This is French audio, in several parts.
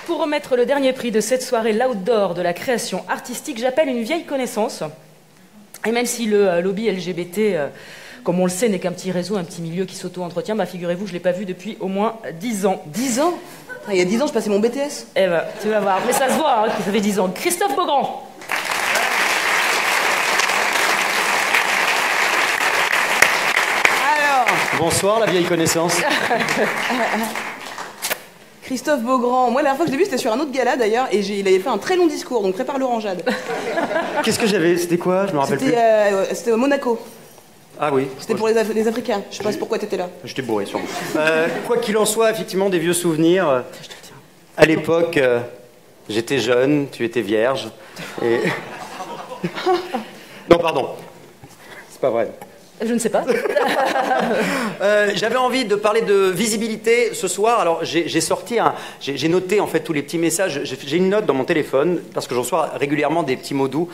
Pour remettre le dernier prix de cette soirée, l'outdoor de la création artistique, j'appelle une vieille connaissance. Et même si le lobby LGBT, comme on le sait, n'est qu'un petit réseau, un petit milieu qui s'auto-entretient, bah figurez-vous, je ne l'ai pas vu depuis au moins 10 ans. 10 ans? Ah, il y a 10 ans, je passais mon BTS. Eh ben, tu vas voir. Mais ça se voit, hein, que ça fait 10 ans. Christophe Beaugrand. Alors... Bonsoir, la vieille connaissance. Christophe Beaugrand. Moi, la dernière fois que je l'ai vu, c'était sur un autre gala, d'ailleurs, et il avait fait un très long discours, donc prépare l'orangeade. Qu'est-ce que j'avais? C'était quoi? Je me rappelle plus. C'était Monaco. Ah oui. C'était pour les Africains. Je sais pas pourquoi t'étais là. J'étais bourré, sûrement. Quoi qu'il en soit, effectivement, des vieux souvenirs. À l'époque, j'étais jeune, tu étais vierge. Et... Non, pardon. C'est pas vrai. Je ne sais pas. J'avais envie de parler de visibilité ce soir. Alors j'ai noté en fait tous les petits messages. J'ai une note dans mon téléphone parce que j'en reçois régulièrement des petits mots doux.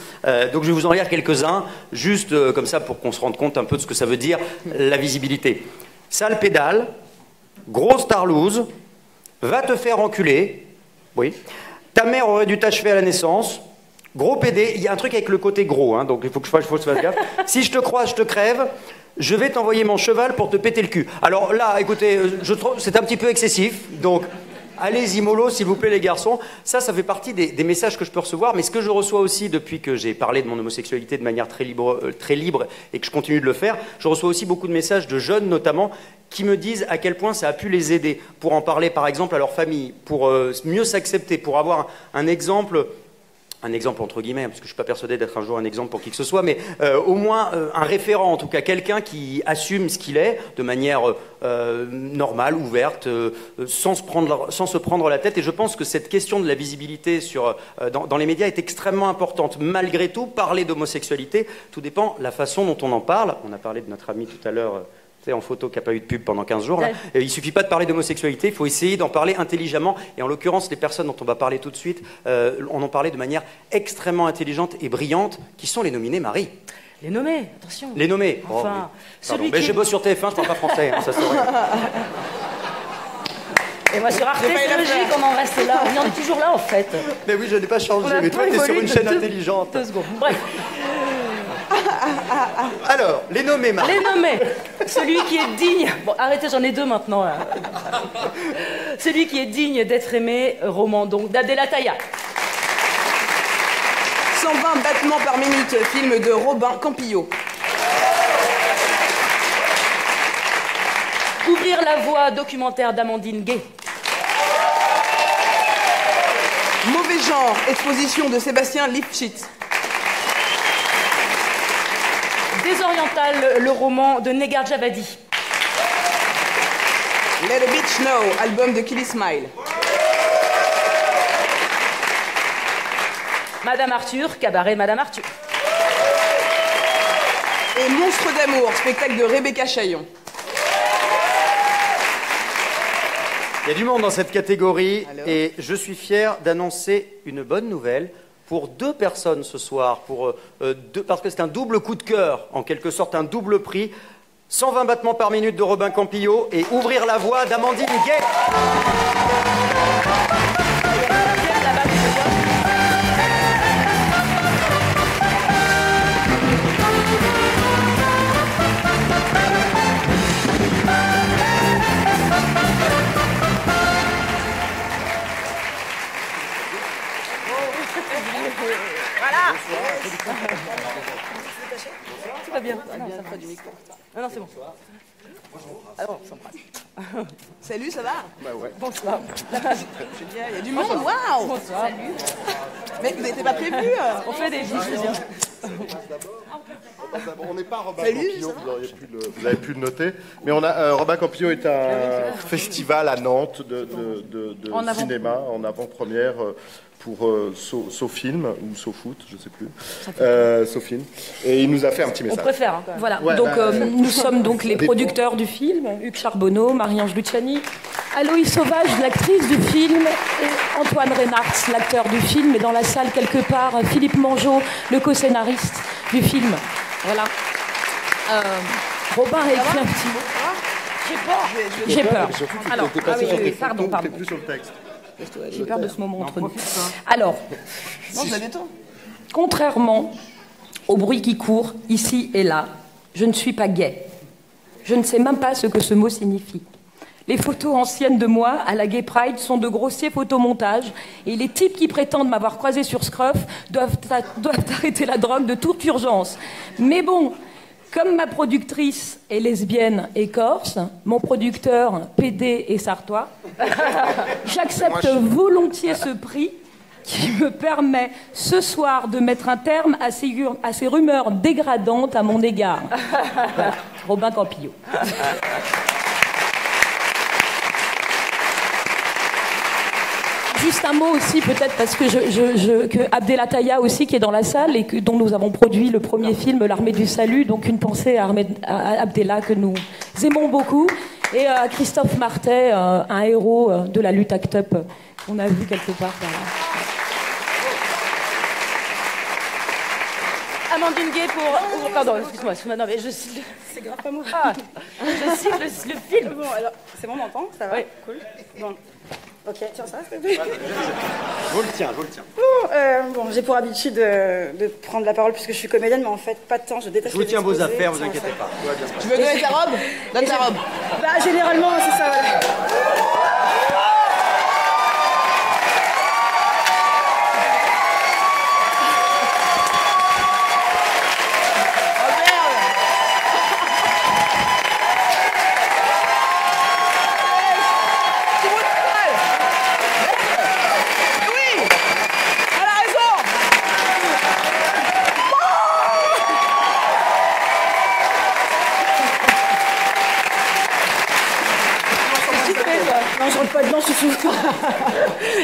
Donc je vais vous en lire quelques-uns, juste comme ça pour qu'on se rende compte un peu de ce que ça veut dire la visibilité. Sale pédale, grosse tarlouse, va te faire enculer. Oui. Ta mère aurait dû t'achever à la naissance. Gros PD, il y a un truc avec le côté gros, hein, donc il faut que je fasse gaffe. Si je te croise, je te crève. Je vais t'envoyer mon cheval pour te péter le cul. Alors là, écoutez, je trouve c'est un petit peu excessif, donc allez-y mollo, s'il vous plaît les garçons. Ça fait partie des messages que je peux recevoir, mais ce que je reçois aussi depuis que j'ai parlé de mon homosexualité de manière très libre et que je continue de le faire, je reçois aussi beaucoup de messages de jeunes notamment qui me disent à quel point ça a pu les aider pour en parler par exemple à leur famille, pour mieux s'accepter, pour avoir un exemple entre guillemets, parce que je ne suis pas persuadé d'être un jour un exemple pour qui que ce soit, mais au moins un référent, en tout cas quelqu'un qui assume ce qu'il est de manière normale, ouverte, sans se prendre la tête. Et je pense que cette question de la visibilité dans les médias est extrêmement importante. Malgré tout, parler d'homosexualité, tout dépend de la façon dont on en parle. On a parlé de notre ami tout à l'heure... en photo qui n'a pas eu de pub pendant 15 jours. Là. Il ne suffit pas de parler d'homosexualité, il faut essayer d'en parler intelligemment. Et en l'occurrence, les personnes dont on va parler tout de suite, on en parlait de manière extrêmement intelligente et brillante, qui sont les nominés, Marie. Les nommés, attention. Les nommés. Enfin, mais je bosse sur TF1, je ne parle pas français, hein, ça c'est vrai. Et moi sur Arte, c'est logique, on en reste là. On en est toujours là en fait. Mais oui, je n'ai pas changé, mais toi tu es sur une chaîne intelligente. 2 secondes, bref. Alors, les nommés, Marie. Les nommés. Celui qui est digne... Bon, arrêtez, j'en ai 2 maintenant. Là. Celui qui est digne d'être aimé, roman donc d'Adela Taïa. 120 battements par minute, film de Robin Campillo. Ouvrir la voie, documentaire d'Amandine Gay. Mauvais genre, exposition de Sébastien Lifshitz. Désoriental, le roman de Negar Javadi. Let a Bitch Know, album de Killy Smile. Madame Arthur, cabaret Madame Arthur. Et Monstre d'amour, spectacle de Rebecca Chaillon. Il y a du monde dans cette catégorie. Alors. Et je suis fier d'annoncer une bonne nouvelle pour 2 personnes ce soir, parce que c'est un double coup de cœur, en quelque sorte un double prix. 120 battements par minute de Robin Campillo et Ouvrir la voie d'Amandine Gay. Voilà. Tout va bien. Ah non, ça fera du micro. Ah non, c'est bon. Alors, on s'embrasse. Salut, ça va? Bah ouais. Bonsoir. Il y a du monde. Waouh. Bonsoir. Salut. Mais vous n'étiez pas prévu? On fait des diffusions. On n'est pas Robin Campillo, vous avez pu le noter, mais on a Robin Campillo est un festival à Nantes de cinéma en avant-première pour SoFilm ou SoFoot, je ne sais plus, SoFilm, et il nous a fait un petit message. On préfère. Hein. Voilà, ouais, donc nous sommes donc les producteurs du film, Hugues Charbonneau, Marie-Ange Luciani, Aloïs Sauvage, l'actrice du film, et Antoine Reynards, l'acteur du film, et dans la salle quelque part, Philippe Mangeot, le co-scénariste du film. Voilà. Robin a écrit un petit mot. J'ai peur. Alors, pardon. plus sur le texte. J'ai peur de ce moment entre nous. Alors, non, c'est bientôt. Contrairement au bruit qui court ici et là, je ne suis pas gay. Je ne sais même pas ce que ce mot signifie. Les photos anciennes de moi à la Gay Pride sont de grossiers photomontages et les types qui prétendent m'avoir croisé sur Scruff doivent arrêter la drogue de toute urgence. Mais bon, comme ma productrice est lesbienne et corse, mon producteur PD et sartois, j'accepte volontiers ce prix qui me permet ce soir de mettre un terme à ces rumeurs dégradantes à mon égard. Voilà. Robin Campillo. Juste un mot aussi, peut-être, parce que, que Abdelataya aussi, qui est dans la salle et dont nous avons produit le premier film, L'Armée du Salut, donc une pensée à Abdella que nous aimons beaucoup, et à Christophe Martet, un héros de la lutte ACT UP qu'on a vu quelque part par là. Amandine Gay pour... pardon, excuse-moi, non mais je cite... C'est grave pas moi. Ah, je cite le film. Bon, alors, c'est bon, on m'entend? Ça va? Oui. Cool. Bon. Ok, tiens ça, s'il te plaît. Je vous le tiens. Bon, j'ai pour habitude de prendre la parole puisque je suis comédienne, mais en fait, pas de temps, je déteste. Je vous tiens vos exposés. affaires, vous inquiétez pas. Tu veux donner ta robe? Donne ta robe. Bah, généralement, c'est ça, voilà. Non, je rentre pas dedans, je suis sous.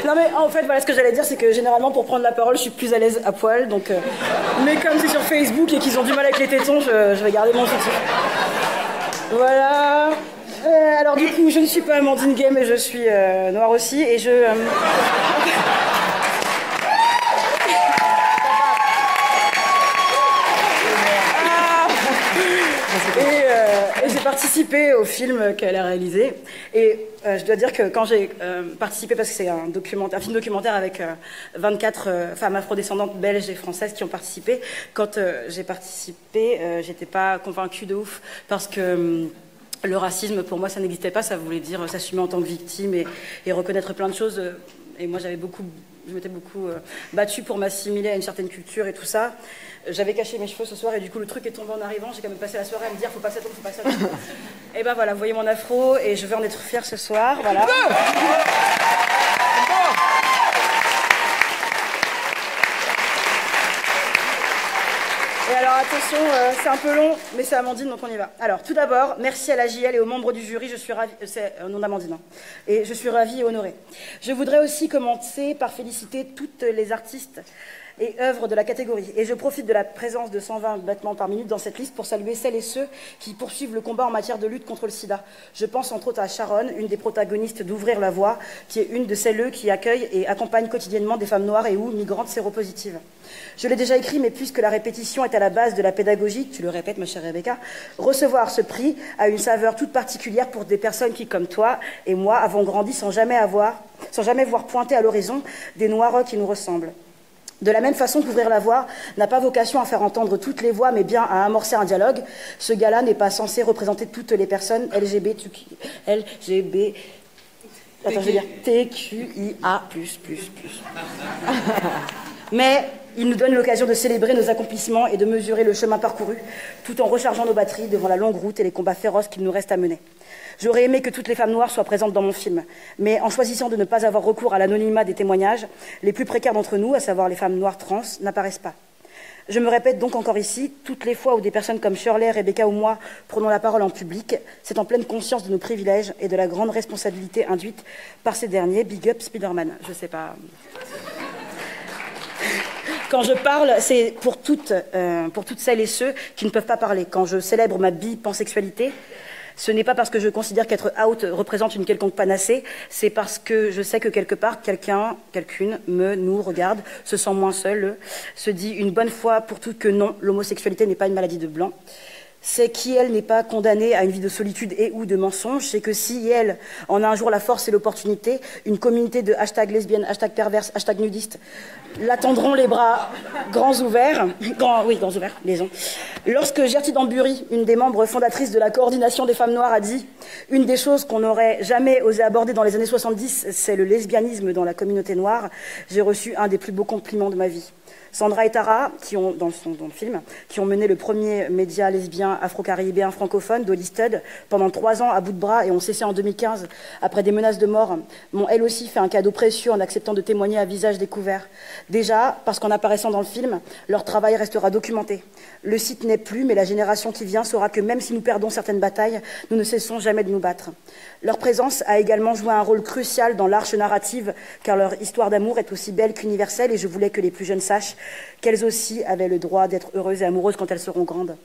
Non mais en fait, voilà, ce que j'allais dire, c'est que généralement pour prendre la parole, je suis plus à l'aise à poil. Donc, mais comme c'est sur Facebook et qu'ils ont du mal avec les tétons, je vais garder mon soutif. Voilà. Alors du coup, je ne suis pas Amandine Gay, mais je suis noire aussi, et je... Et j'ai participé au film qu'elle a réalisé. Et je dois dire que quand j'ai participé, parce que c'est un film documentaire avec 24 femmes afrodescendantes belges et françaises qui ont participé, quand j'ai participé, j'étais pas convaincue de ouf, parce que le racisme, pour moi, ça n'existait pas. Ça voulait dire s'assumer en tant que victime et reconnaître plein de choses. Et moi, je m'étais beaucoup battue pour m'assimiler à une certaine culture et tout ça. J'avais caché mes cheveux ce soir et du coup le truc est tombé en arrivant. J'ai quand même passé la soirée à me dire faut pas que ça tombe, faut pas que ça tombe. Et ben voilà, vous voyez mon afro et je vais en être fière ce soir. Voilà. Et alors attention, c'est un peu long, mais c'est Amandine, donc on y va. Alors tout d'abord, merci à la JL et aux membres du jury, je suis ravie, c'est nom d'Amandine, hein. Et je suis ravie et honorée. Je voudrais aussi commencer par féliciter toutes les artistes et œuvres de la catégorie. Et je profite de la présence de 120 battements par minute dans cette liste pour saluer celles et ceux qui poursuivent le combat en matière de lutte contre le sida. Je pense entre autres à Sharon, une des protagonistes d'Ouvrir la Voie, qui est une de celles qui accueillent et accompagnent quotidiennement des femmes noires et ou migrantes séropositives. Je l'ai déjà écrit, mais puisque la répétition est à la base de la pédagogie, tu le répètes ma chère Rebecca, recevoir ce prix a une saveur toute particulière pour des personnes qui, comme toi et moi, avons grandi sans jamais voir pointer à l'horizon des noirs qui nous ressemblent. De la même façon qu'Ouvrir la Voie n'a pas vocation à faire entendre toutes les voix, mais bien à amorcer un dialogue, ce gala n'est pas censé représenter toutes les personnes TQIA++. Mais il nous donne l'occasion de célébrer nos accomplissements et de mesurer le chemin parcouru, tout en rechargeant nos batteries devant la longue route et les combats féroces qu'il nous reste à mener. J'aurais aimé que toutes les femmes noires soient présentes dans mon film, mais en choisissant de ne pas avoir recours à l'anonymat des témoignages, les plus précaires d'entre nous, à savoir les femmes noires trans, n'apparaissent pas. Je me répète donc encore ici, toutes les fois où des personnes comme Shirley, Rebecca ou moi prenons la parole en public, c'est en pleine conscience de nos privilèges et de la grande responsabilité induite par ces derniers. Big up Spider-Man. Je sais pas... Quand je parle, c'est pour toutes celles et ceux qui ne peuvent pas parler. Quand je célèbre ma bi-pansexualité, ce n'est pas parce que je considère qu'être out représente une quelconque panacée, c'est parce que je sais que quelque part, quelqu'une nous regarde, se sent moins seul, se dit une bonne fois pour toutes que non, l'homosexualité n'est pas une maladie de blanc. c'est qui, elle, n'est pas condamnée à une vie de solitude et ou de mensonge. C'est que si elle en a un jour la force et l'opportunité, une communauté de hashtag lesbienne, hashtag perverse, hashtag nudiste l'attendront les bras grands ouverts. Grands ouverts, les uns. Lorsque Gerty Dambury, une des membres fondatrices de la coordination des femmes noires, a dit « Une des choses qu'on n'aurait jamais osé aborder dans les années 70, c'est le lesbianisme dans la communauté noire », j'ai reçu un des plus beaux compliments de ma vie. Sandra et Tara, dans le film, qui ont mené le premier média lesbien afro-caribéen francophone, Dolly Stud, pendant 3 ans à bout de bras et ont cessé en 2015 après des menaces de mort, m'ont elles aussi fait un cadeau précieux en acceptant de témoigner à visage découvert. Déjà, parce qu'en apparaissant dans le film, leur travail restera documenté. Le site n'est plus, mais la génération qui vient saura que même si nous perdons certaines batailles, nous ne cessons jamais de nous battre. Leur présence a également joué un rôle crucial dans l'arche narrative, car leur histoire d'amour est aussi belle qu'universelle, et je voulais que les plus jeunes sachent qu'elles aussi avaient le droit d'être heureuses et amoureuses quand elles seront grandes.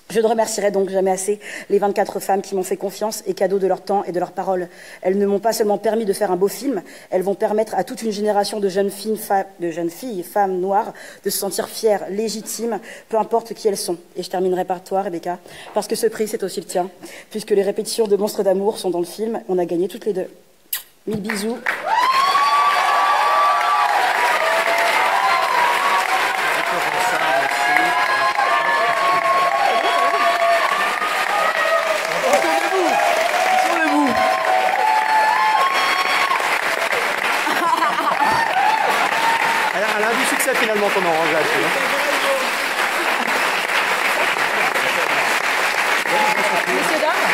Je ne remercierai donc jamais assez les 24 femmes qui m'ont fait confiance et cadeau de leur temps et de leurs paroles. Elles ne m'ont pas seulement permis de faire un beau film, elles vont permettre à toute une génération de jeunes filles, femmes noires, de se sentir fières, légitimes, peu importe qui elles sont. Et je terminerai par toi, Rebecca, parce que ce prix, c'est aussi le tien, puisque les répétitions de Monstres d'amour sont dans le film. On a gagné toutes les deux. 1000 bisous. Elle a du succès finalement ton orange là-dessus. Messieurs, dames.